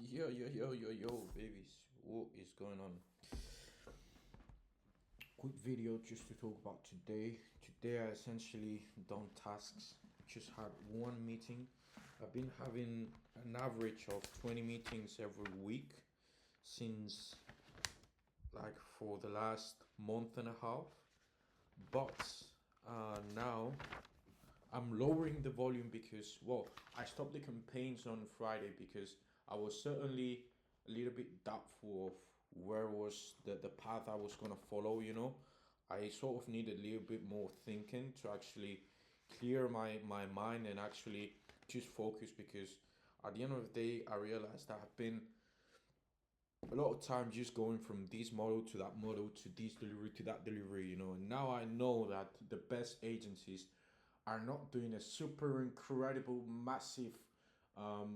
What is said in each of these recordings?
Yo, babies. What is going on? Quick video just to talk about today. Today, I essentially done tasks. Just had one meeting. I've been having an average of 20 meetings every week since like for the last month and a half. But now I'm lowering the volume because, well, I stopped the campaigns on Friday because I was certainly a little bit doubtful of where was the path I was going to follow, you know. I sort of needed a little bit more thinking to actually clear my mind and actually just focus because at the end of the day, I realized that I've been a lot of time just going from this model to that model to this delivery to that delivery, you know. And now I know that the best agencies are not doing a super incredible, massive,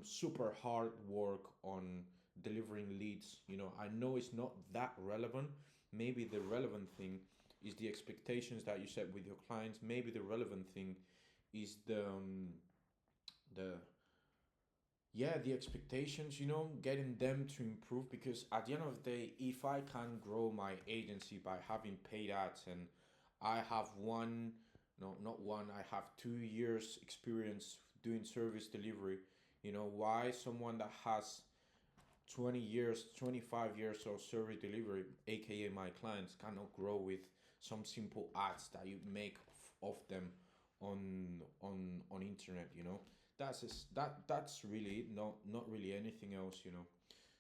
super hard work on delivering leads. You know, I know it's not that relevant. Maybe the relevant thing is the expectations that you set with your clients. Maybe the relevant thing is the the expectations, you know, getting them to improve, because at the end of the day, if I can grow my agency by having paid ads and I have one, no, not one, I have 2 years experience doing service delivery, you know, why someone that has 20 years, 25 years of service delivery, aka my clients, cannot grow with some simple ads that you make of them on internet, you know. That's really it, not really anything else, you know.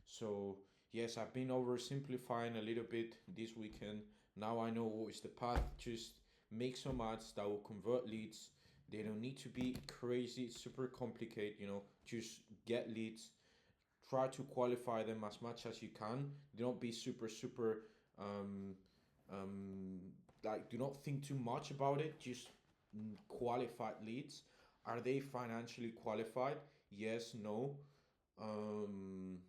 So yes, I've been oversimplifying a little bit this weekend. Now I know what is the path. Just make some ads that will convert leads. They don't need to be crazy, super complicated, you know. Just get leads, try to qualify them as much as you can. Do not be super like, do not think too much about it. Just qualified leads. Are they financially qualified? Yes, no. um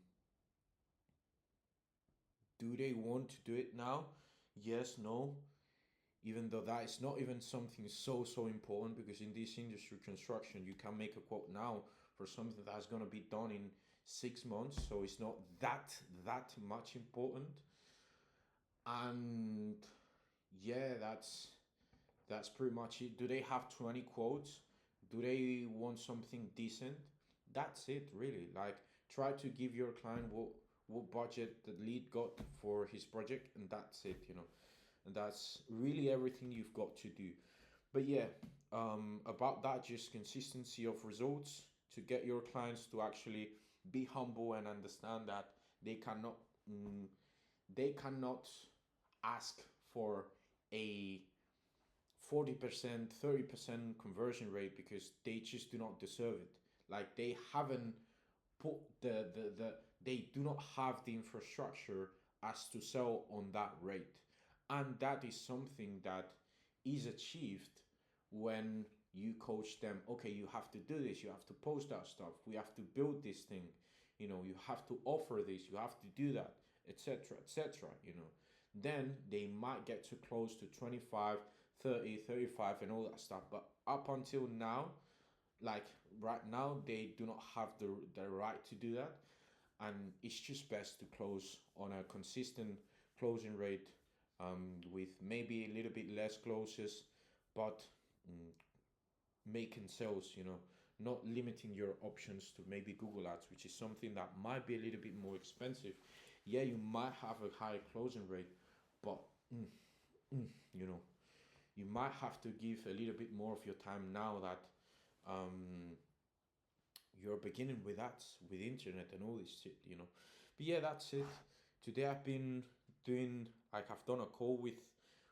do they want to do it now? Yes, no. Even though that is not even something so important, because in this industry, construction, you can make a quote now for something that's going to be done in 6 months, so it's not that much important. And yeah, that's pretty much it. Do they have 20 quotes? Do they want something decent? That's it, really. Like, try to give your client what budget the lead got for his project, and that's it, you know. And that's really everything you've got to do. But yeah, about that, just consistency of results to get your clients to actually be humble and understand that they cannot they cannot ask for a 40%, 30% conversion rate because they just do not deserve it. Like, they haven't put they do not have the infrastructure as to sell on that rate. And that is something that is achieved when you coach them. Okay, you have to do this, you have to post that stuff, we have to build this thing, you know, you have to offer this, you have to do that, etc., you know. Then they might get too close to 25, 30, 35, and all that stuff. But up until now, like right now, they do not have the right to do that. And it's just best to close on a consistent closing rate, with maybe a little bit less closes, but making sales, you know, not limiting your options to maybe Google Ads, which is something that might be a little bit more expensive. Yeah, you might have a higher closing rate, but you know, you might have to give a little bit more of your time now that you're beginning with ads, with internet and all this shit, you know. But yeah, that's it. Today I've been doing, like, I've done a call with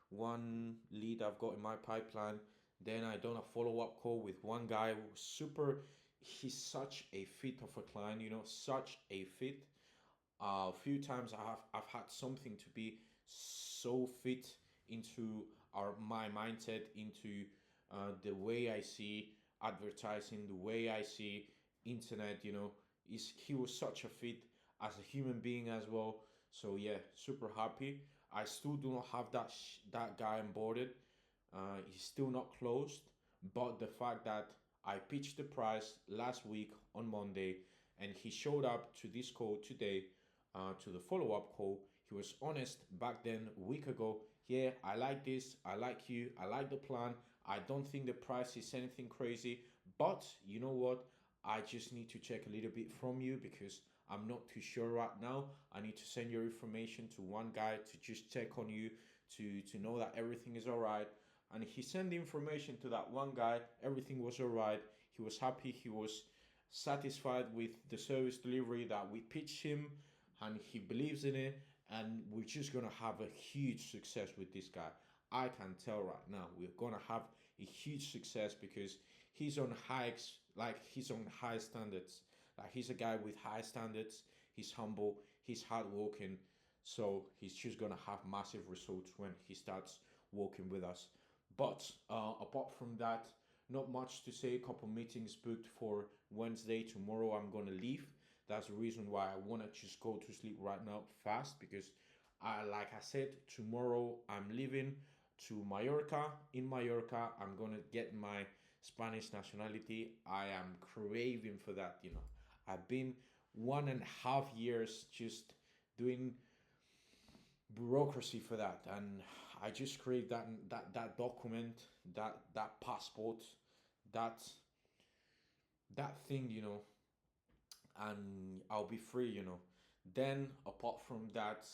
one lead I've got in my pipeline. Then I done a follow-up call with one guy who was super, he's such a fit of a client, you know, such a fit. A few times I've had something to be so fit into my mindset, into the way I see advertising, the way I see internet, you know. Is he was such a fit as a human being as well. So yeah, super happy. I still do not have that guy onboarded. He's still not closed, but the fact that I pitched the price last week on Monday, and he showed up to this call today, to the follow-up call. He was honest back then a week ago. Yeah, I like this, I like you, I like the plan. I don't think the price is anything crazy, but you know what, I just need to check a little bit from you because I'm not too sure right now. I need to send your information to one guy to just check on you, to know that everything is all right. And he sent the information to that one guy. Everything was all right. He was happy. He was satisfied with the service delivery that we pitched him, and he believes in it. And we're just gonna have a huge success with this guy. I can tell right now we're gonna have a huge success because he's on high standards. Like he's a guy with high standards. He's humble. He's hardworking. So he's just gonna have massive results when he starts working with us. But apart from that, not much to say. A couple meetings booked for Wednesday. Tomorrow I'm gonna leave. That's the reason why I wanna just go to sleep right now fast because like I said, tomorrow I'm leaving to Mallorca. In Mallorca, I'm gonna get my Spanish nationality. I am craving for that. I've been 1.5 years just doing bureaucracy for that, and I just crave that document, that passport, that that thing, and I'll be free. Then apart from that,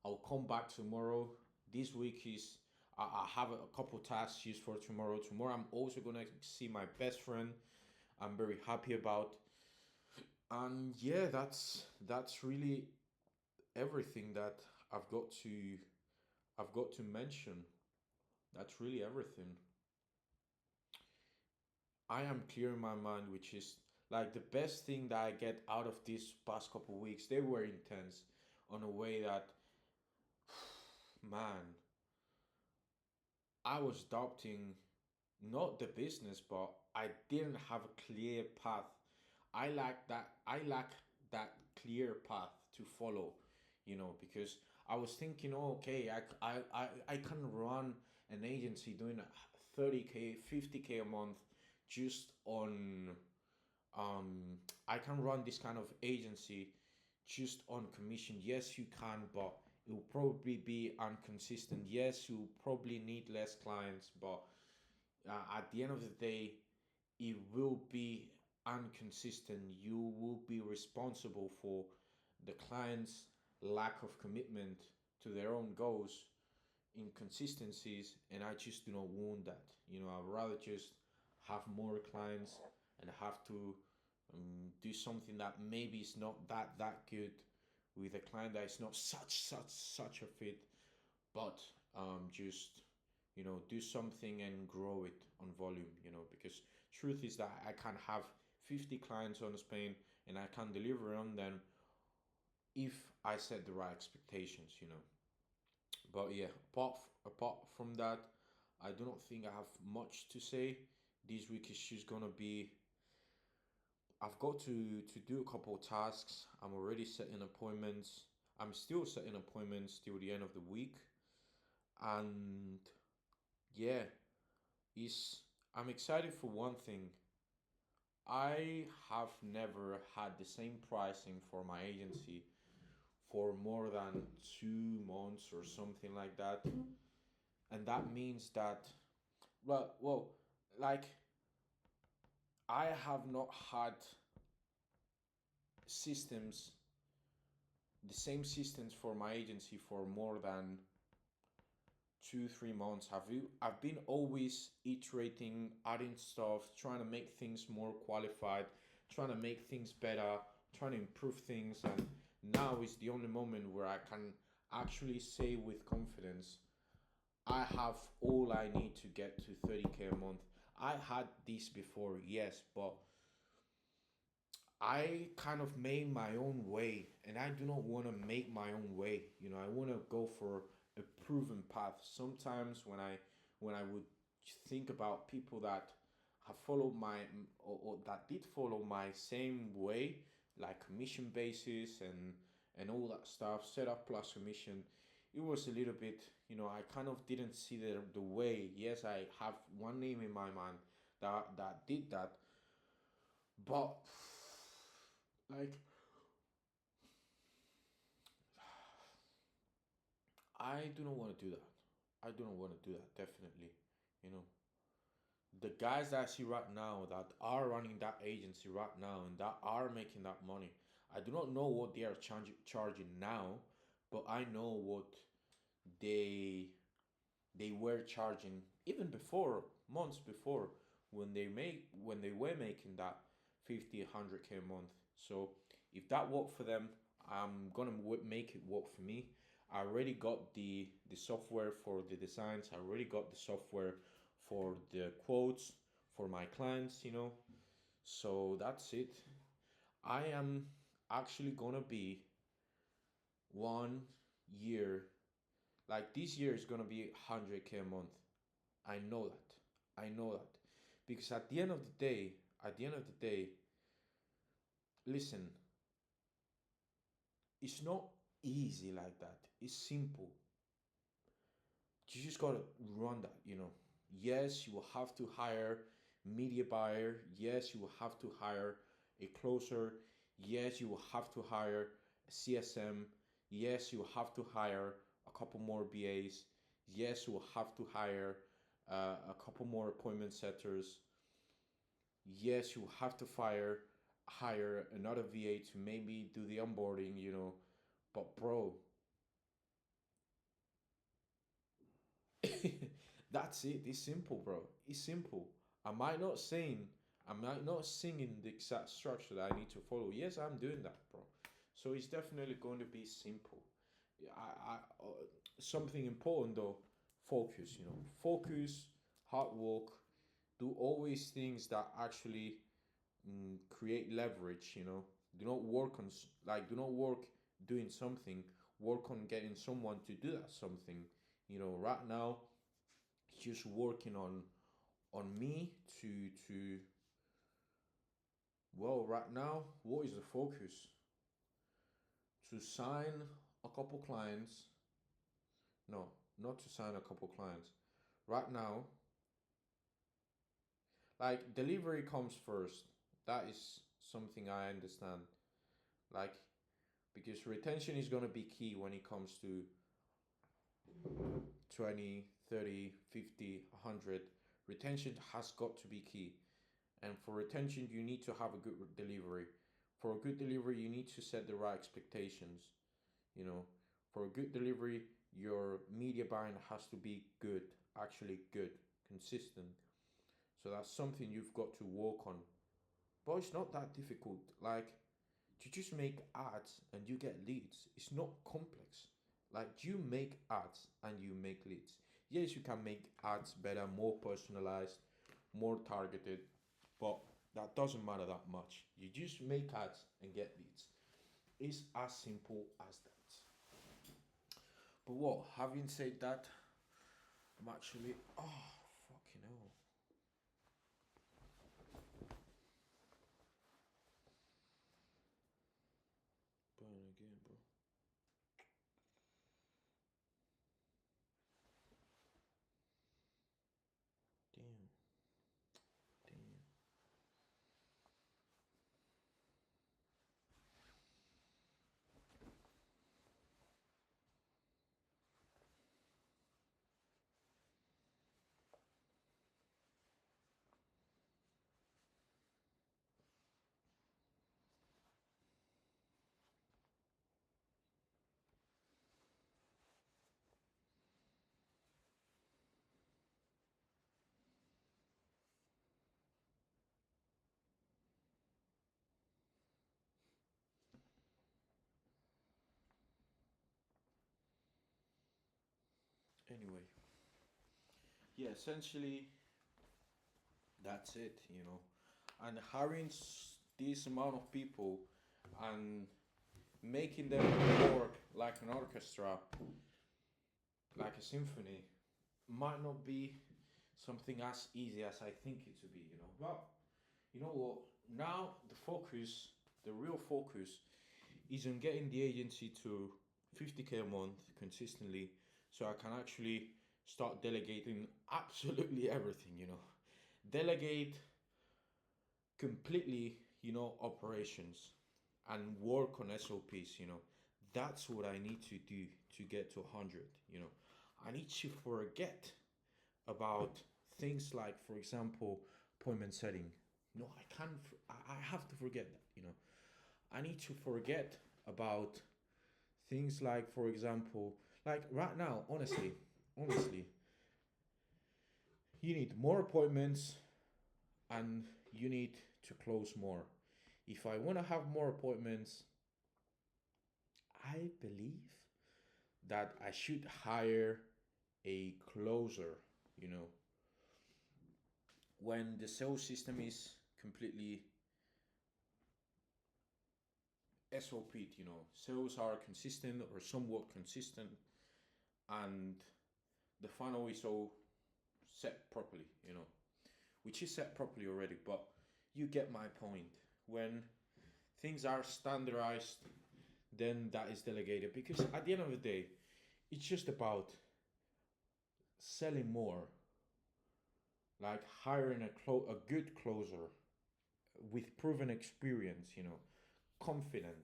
I'll come back tomorrow. This week is I have a couple tasks used for tomorrow. Tomorrow I'm also gonna see my best friend. I'm very happy about, and yeah, that's really everything that I've got to I've got to mention. That's really everything. I am clear in my mind, which is like the best thing that I get out of these past couple weeks. They were intense on a way that, man, I was doubting not the business, but I didn't have a clear path. I lack that clear path to follow, because I was thinking, oh, okay, I can run an agency doing 30K, 50K a month just on I can run this kind of agency just on commission. Yes, you can, but it will probably be inconsistent. Yes, you probably need less clients, but at the end of the day, it will be inconsistent. You will be responsible for the client's lack of commitment to their own goals, inconsistencies, and I just do not want that. I'd rather just have more clients and have to do something that maybe is not that good with a client that is not such a fit, but just do something and grow it on volume. Because truth is that I can have 50 clients on Spain and I can deliver on them if I set the right expectations. But yeah, apart from that, I do not think I have much to say. This week is just gonna be. I've got to do a couple of tasks. I'm already setting appointments. I'm still setting appointments till the end of the week, and yeah, is I'm excited for one thing. I have never had the same pricing for my agency for more than 2 months or something like that, and that means that well, like I have not had systems, the same systems for my agency for more than 2 3 months. I've been always iterating, adding stuff, trying to make things more qualified, trying to make things better, trying to improve things, and now is the only moment where I can actually say with confidence I have all I need to get to 30K a month. I had this before, yes, but I kind of made my own way, and I do not want to make my own way. I want to go for a proven path. Sometimes when I would think about people that have followed my or that did follow my same way, like commission basis and all that stuff, setup plus commission, it was a little bit. I kind of didn't see the way. Yes, I have one name in my mind that did that, but Like, I do not want to do that. I do not want to do that, definitely. You know, the guys that I see right now that are running that agency right now and that are making that money, I do not know what they are charging now, but I know what they they were charging even before, months before, when they were making that 50 100K a month. So if that worked for them, I'm gonna make it work for me. I already got the software for the designs. I already got the software for the quotes for my clients, so that's it. I am actually gonna be 1 year, like this year is gonna be 100K a month. I know that. I know that. Because at the end of the day, listen, it's not easy like that. It's simple. You just gotta run that. Yes, you will have to hire media buyer. Yes, you will have to hire a closer. Yes, you will have to hire a CSM. Yes, you will have to hire a couple more BAs. Yes, you will have to hire a couple more appointment setters. Yes, you have to hire another VA to maybe do the onboarding. But bro, that's it. It's simple, bro. It's simple. I might not saying, I might not singing the exact structure that I need to follow. Yes, I'm doing that, bro. So it's definitely going to be simple. Yeah, something important though. Focus. Focus, hard work, do always things that actually create leverage. Do not work on do not work doing something. Work on getting someone to do that something. Right now, just working on me to well, right now, what is the focus? To sign a couple clients. No, not to sign a couple clients. Right now, like, delivery comes first. That is something I understand. Like, because retention is going to be key when it comes to 20, 30, 50, 100. Retention has got to be key. And for retention, you need to have a good delivery. For a good delivery, you need to set the right expectations. For a good delivery, your media buying has to be good, actually good, consistent. So that's something you've got to work on. But it's not that difficult. Like, you just make ads and you get leads. It's not complex. Like, you make ads and you make leads. Yes, you can make ads better, more personalized, more targeted, but that doesn't matter that much. You just make ads and get leads. It's as simple as that. But what, having said that, I'm actually, oh, fucking hell. Burn again, bro. Damn. Damn. Anyway, yeah, essentially, that's it. And hiring this amount of people and making them work like an orchestra, like a symphony, might not be something as easy as I think it to be. But you know what? Now the real focus, is on getting the agency to 50K a month consistently, so I can actually start delegating absolutely everything. Delegate completely, operations. and work on SOPs, That's what I need to do to get to 100, I need to forget about things like, for example, appointment setting. No, I can't, I have to forget that, I need to forget about things like, for example, like right now, honestly, you need more appointments and you need to close more. If I want to have more appointments, I believe that I should hire a closer, you know, when the sales system is completely SOP'd, sales are consistent or somewhat consistent, and the funnel is all set properly, which is set properly already, but you get my point. When things are standardized, then that is delegated, because at the end of the day, it's just about selling more, like hiring a good closer with proven experience, confident,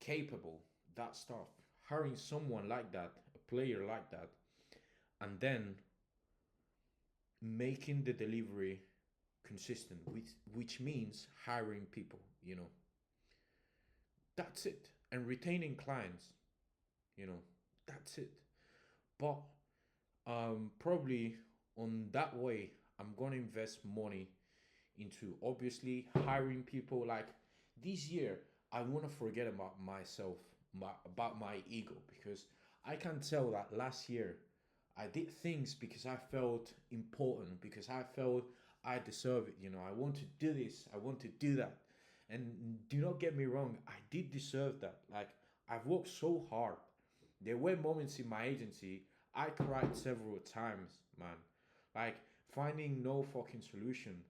capable, that stuff. Hiring someone like that, a player like that, and then making the delivery consistent, which means hiring people, That's it. And retaining clients, That's it. But probably on that way, I'm gonna invest money into obviously hiring people. Like this year, I want to forget about myself, about my ego, because I can tell that last year I did things because I felt important, because I felt I deserve it. I want to do this, I want to do that. And do not get me wrong, I did deserve that. Like, I've worked so hard. There were moments in my agency I cried several times, man. Like, finding no fucking solution.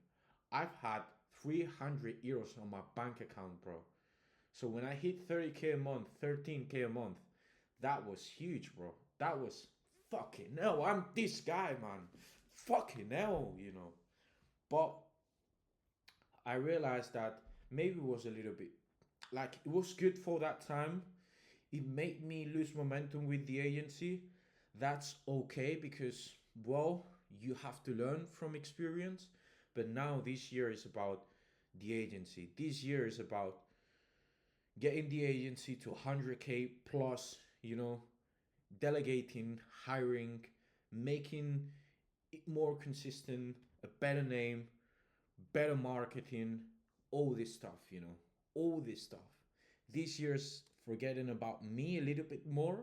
I've had 300 euros on my bank account, bro. So when I hit 30K a month, 13K a month, that was huge, bro. That was fucking hell. I'm this guy, man. Fucking hell. But I realized that maybe it was a little bit, like, it was good for that time. It made me lose momentum with the agency. That's okay, because, well, you have to learn from experience. But now this year is about the agency. This year is about getting the agency to 100K plus, delegating, hiring, making it more consistent, a better name, better marketing, all this stuff, all this stuff. This year's forgetting about me a little bit more.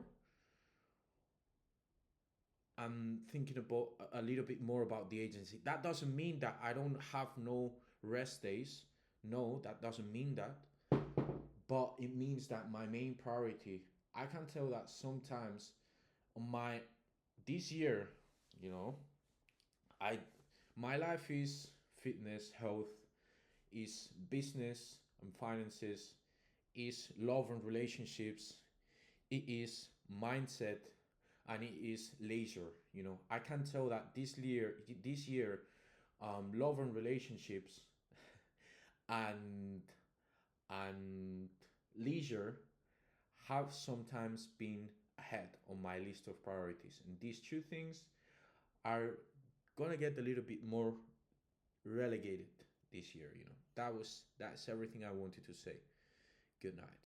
I'm thinking about a little bit more about the agency. That doesn't mean that I don't have no rest days. No, that doesn't mean that. But it means that my main priority, I can tell that sometimes on this year, I my life is fitness, health, is business and finances, is love and relationships, it is mindset, and it is leisure. I can tell that this year, love and relationships and and leisure have sometimes been ahead on my list of priorities, and these two things are gonna get a little bit more relegated this year. That's everything I wanted to say. Good night.